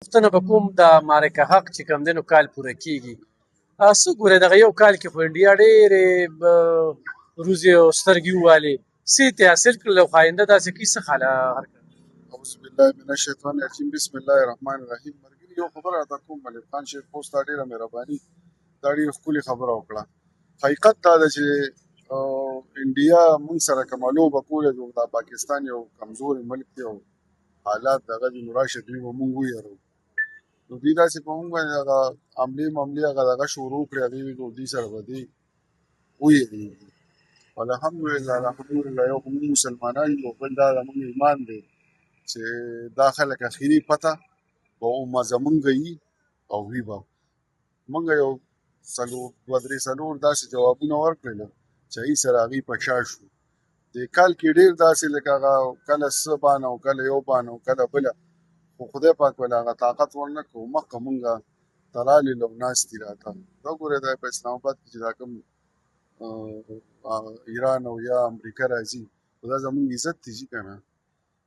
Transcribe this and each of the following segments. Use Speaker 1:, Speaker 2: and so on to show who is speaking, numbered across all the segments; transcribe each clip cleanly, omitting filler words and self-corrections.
Speaker 1: پوښتنه به کوم د معرکه حق چې کوم دی نو کال پوره کېږي. څه ګورې دغه یو کال کې خو انډیا ډېرې روزې او سترګې ووالې، څه یې حاصل کړل او خاینده داسې کوي څه خاله هرکړه؟
Speaker 2: اعوذ بالله من الشیطان الرجیم بسم الله الرحمن الرحیم. ملګري یو خبره راته کوم، ملک خان شیخ پوسټ ته ډېره مهرباني، دا ډېره ښکلې خبره وکړه. حقیقت دا ده چې انډیا موږ سره کومه لوبه کوله، دا پاکستان یو کمزوري ملک دی او حالات دغه دي، نو راشه دوی به موږ ویرو. نو دوی داسې په موږ باندې هغه حملې هغه دغه شروع کړې، هغې وي نو دوی سره به دوی ویرېږي. الحمدلله یو خو موږ مسلمانان یو، بل دا زموږ ایمان دی چې دا خلک اخري پته به زمونږ وي او وي به موږ یو دوه درې څلور داسې جوابونه ورکړل چې هغې سره هغې په شا شو. دې کال کې ډېر داسې لکه هغه کله څه بانه او کله یو بانه او کله بله، خو خدای پاک ولې هغه طاقت ورنه کړو. مخکې مونږ تلالې لو ناستې راته دا ګورې دا په اسلام آباد کې چې دا کوم ایران او یا امریکا راځي، خو دا زمونږ عزت دی چې که نه،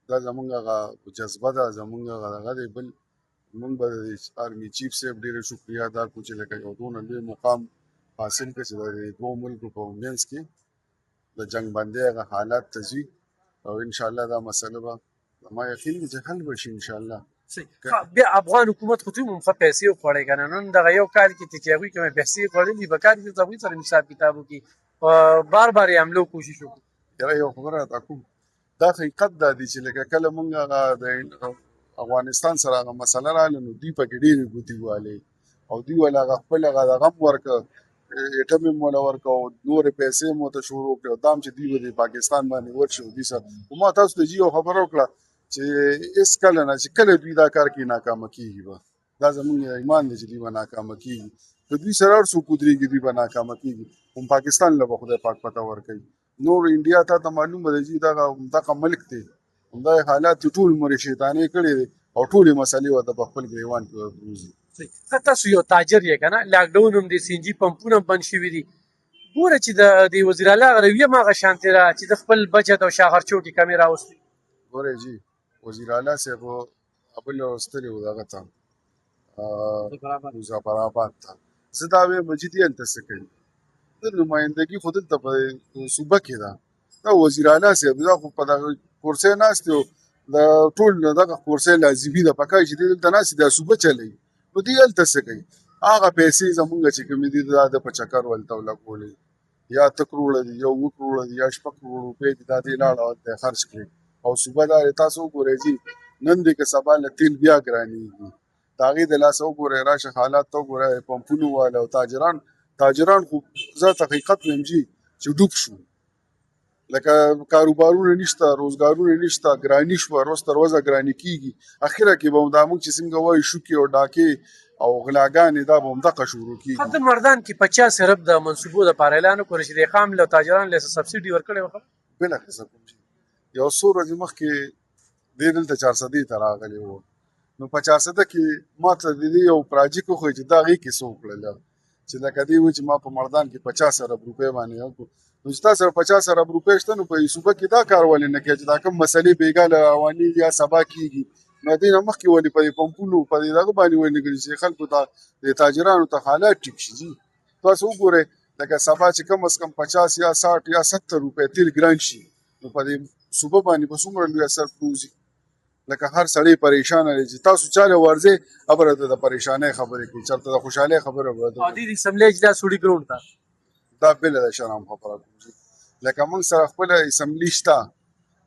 Speaker 2: دا زمونږ هغه جذبه ده، زمونږ هغه دغه دی. بل مونږ به د آرمي چیف صاحب ډېره شکریه ادا کړو چې لکه یو دونه لوی مقام حاصل کړه چې د دوو ملکو په منځ کې د جنګ بندۍ هغه حالات ته ځي، او انشاءالله دا مسله به زما یقین دی چې حل به شي انشاءالله.
Speaker 1: بیا افغان حکومت خو دوی هم ښه پیسې وخوړې که نه، نن دغه یو کال کې چې هغوی کومې پیسې خوړلي په کار کې د هغوی سره حساب کتاب وکړي، بار بار یې حملو کوشش وکړو.
Speaker 2: یاره یو خبره راته کوم، دا حقیقت دا دی چې لکه کله مونږ هغه د افغانستان سره هغه مسله راغله نو دوی پکې ډېرې ګوتې والې او دوی ول هغه خپل هغه دغه هم ورکړه، ایټم یې موله ورکړه او نورې پیسې مو ته شروع کړې، او دا هم چې دوی به د پاکستان باندې ورشي دوی سره. خو ما تاسو ته یو خبره وکړه چې هېڅکله نه چې کله دوی دا کار کې ناکامه کېږي به، دا زموږ ایمان دی چې دوی به ناکامه کېږي. که دوی سره هر څوک ودرېږي دوی به ناکامه کېږي، هم پاکستان له به خدای پاک پته ورکوي. نور انډیا تا ته معلومه ده چې دغه ملک دی، همدا حالات ټول عمر شیطانۍ کړې دی او ټولې مسلې ورته په خپل ګریوان کې ورپروزي.
Speaker 1: تاسو یو تاجر یې که نه، لاکډاون هم دی، سی ان جي پمپونه هم بند شوي دي. ګوره چې د وزیر اعلی رویه هم هغه شانتې ده چې د خپل بچت او شاخرچو کې کمې راوستي.
Speaker 2: ګورئ جي وزیر اعلی صاحب بل راوستلی و دغه ته مظفرآباد ته، زه دا وایم مجید یې هلته څه کوي؟ د نمایندګي خو دلته په صوبه کې ده. دا وزیر اعلی صاحب دا خو په دغه کورسۍ ناست دی، د ټول دغه کورسۍ لازمي ده، پکار چې دی دلته ناست دی دا صوبه چلوي، نو دی هلته څه کوي؟ هغه پیسې زمونږ چې کومې دي دا د په چکر ولته ولګولې، یا 8 کروړه دي یا 9 کروړه دي یا 6 کروړه روپۍ دي، دا دې لاړه هلته خرڅ کړي. او صوبه دار تاسو وګورئ جي نن دی که سبا له تیل بیا ګرانېږي، د هغې د لاسه وګورئ، راشه حالات ته وګورئ، پمپونو والا او تاجران خو زه حقیقت وایم جي چې ډوب شو، لکه کاروبارونه نشته، روزګارونه نشته، ګراني شوه، روز تر ورځه ګراني کېږي. اخره کې به دا موږ چې څنګه وایو شوکې او ډاکې او غلاګانې دا به همدغه شروع کېږي.
Speaker 1: د مردان کې 50 ارب د منصوبو دپاره اعلان وکړو چې د خام له تاجرانو له سبسایډي ورکړې وه.
Speaker 2: بلاخصه کوم چې یو څو ورځې مخکې دی دلته 400 ته راغلی و، نو په 400 کې ما ته د دې یو پراجیک وښیي چې دا هغې کې څه وکړل، چې لکه دې وایي چې ما په مردان کې 50 ارب روپۍ باندې وکړو. نو چې تا سره 50 ارب روپۍ شته نو په صوبه کې دا کار ولې نه کوې چې دا کوم مسلې بېګا له روانېږي یا سبا کېږي، نو دې نه مخکې ولې په دې پمپونو په دې دغه باندې ولې نه ګرځي چې خلکو ته د تاجرانو ته حالات ټیک شي. جي تاسو وګورئ لکه سبا چې کم از کم 50 یا 60 یا 70 روپۍ تیل ګران شي، نو په دې صوبه باندې به څومره لوی اثر پروزي. لکه هر سړی پریشانه دی چې تاسو چاله ورځئ خبره ته د پریشانۍ خبرې کوي، چېرته د خوشحالۍ خبره به
Speaker 1: عادي د اسمبلۍ اجلاس وړي ګراونډ ته،
Speaker 2: دا بله د شرم خبره کوم. لکه موږ سره خپله اسمبلي شته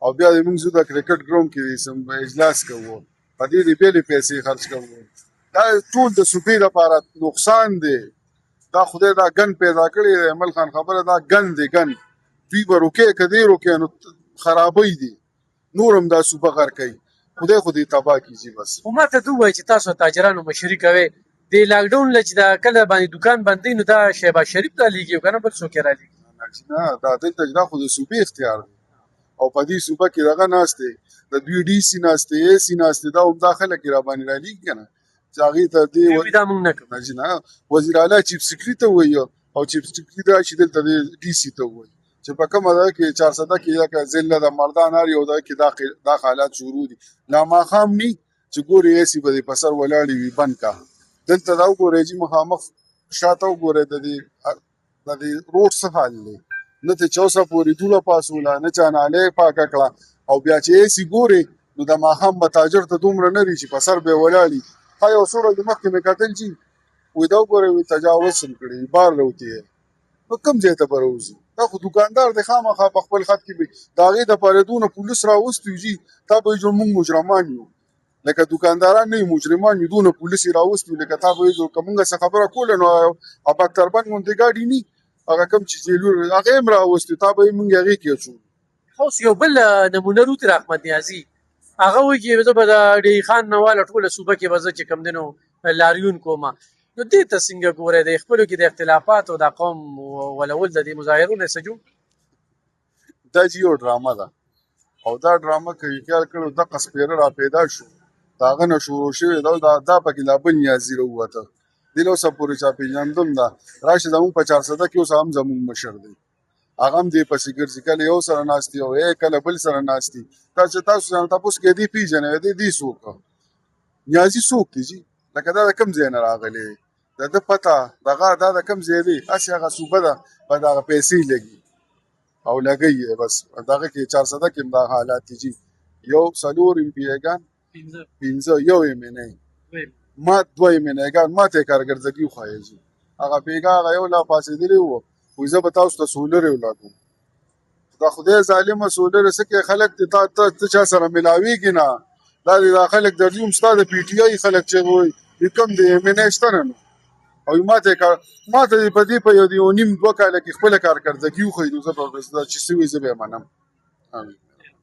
Speaker 2: او بیا د موږ زه د کرکټ ګراونډ کې اجلاس کوو، په دې د بېلې پیسې خرڅ کوو. دا ټول د صوبې لپاره نقصان دی. دا خدای دا ګن پیدا کړی دی، مل خان خبره دا ګن دی، ګن دوی به روکې که دې روکې نو خرابۍ دي، نور هم دا صوبه غر کوي، خدای خو دې تباه کړي. بس
Speaker 1: خو ما ته ووایي چې تاسو تاجرانو مشري کوئ، د لاکډاون له چې دا کله باندې دوکان بندوي نو دا شهباز شریف رالیږي او که نه بل څوک یې رالیږي؟
Speaker 2: نه دا دلته دا خو د صوبې اختیار دی، او په دې صوبه کې دغه ناست دی، د دوی ډي سي ناست دی، اے سي ناست دی، دا همدا خلک یې راباندې رالیږي که نه، چې هغې ته دې
Speaker 1: دا موږ نه کوو.
Speaker 2: نه وزیر اعلی چیف سیکرټري ته ووایي او چیف سیکرټري دا چې دلته د ډي سي ته ووایي چې په کومه ده کې 400 کې یا که ضلع د مردان هر یو ده کې دا حالات شروع دي. لا ماښام نی چې ګورې ایسي به دې په سر ولاړې وي بند کا دلته دا وګورئ چې مخامخ شاته وګورئ د دې روډ څه حال دی نه ته چوسه پورې دوله پاسوله نه چا نالۍ پاکه کړه او بیا چې ایسي ګورې نو د ماښام به تاجر ته دومره نه وي چې په سر به یې ولاړي ها یو څو ورځې مخکې مې کتل چې وایي دا وګورئ وایي تجاوز هم کړی بار روتی یې نو کوم ځای ته به راوځي دا خو دوکاندار دی خامخا په خپل خط کې به د هغې دپاره دونه پولیس راوستي وي جي تا به وایي موږ مجرمان یو لکه دوکانداران نه یو مجرمان یو دونه پولیس یې راوستي وي لکه تا به وایي که مونږ څه خبره کوله نو اباکتربند غوندې ګاډي نه هغه کوم چې جیلونه هغه هم راوستي تا به یې مونږ هغې کې اچو
Speaker 1: اوس یو بل نمونه روتر احمد نیازي هغه وایي چې زه به د ډی خان نه واله ټوله صوبه کې به زه چې کوم دی نو لاریون کومه نو دې ته څنګه ګورئ د خپلو کې د اختلافاتو د قوم ولول د دې مظاهرو نه څه جوړ
Speaker 2: دا چې یو ډرامه ده او دا ډرامه که یې خیال کړو دغه سپېره را پیدا شو د هغه نه شروع شوې ده دا پکې لا بل نیازي راووته دې له اوسه پورې چا پېژندم ده راشي زمونږ په 400 کې اوس هم زمونږ مشر دی هغه هم دې پسې ګرځي کله یو سره ناستي او کله بل سره ناستي تاسو ځان تپوس کې دې پېژنئ دې څوک نیازي څوک دی جي لکه دا د کوم ځای نه راغلی د ده پته دغه دا د کوم ځای دی هسې هغه صوبه ده په دغه پیسې لګي او لګی یې بس دغه کې 400 کې هم دا حالات دي جي یو 4 امپیګان 15 یو یې مینه ما 2 امپیګان ما ته کارګرځګي وښایي جي هغه پیګا هغه یو لا پاسېدلی وو وایي زه به تاسو ته سولر ولاکم دا خدای ظالمه سولر څه کې خلک ته چا سره ملاویږي نه دا خلک درځي هم ستا د پی ټي آی خلک چې وایي کوم دی مینه شته نه نو او ما ته په دې په یو نیم 2 کاله کې خپله کارګرځګي وښایي نو زه به چې څه وي زه به یې منم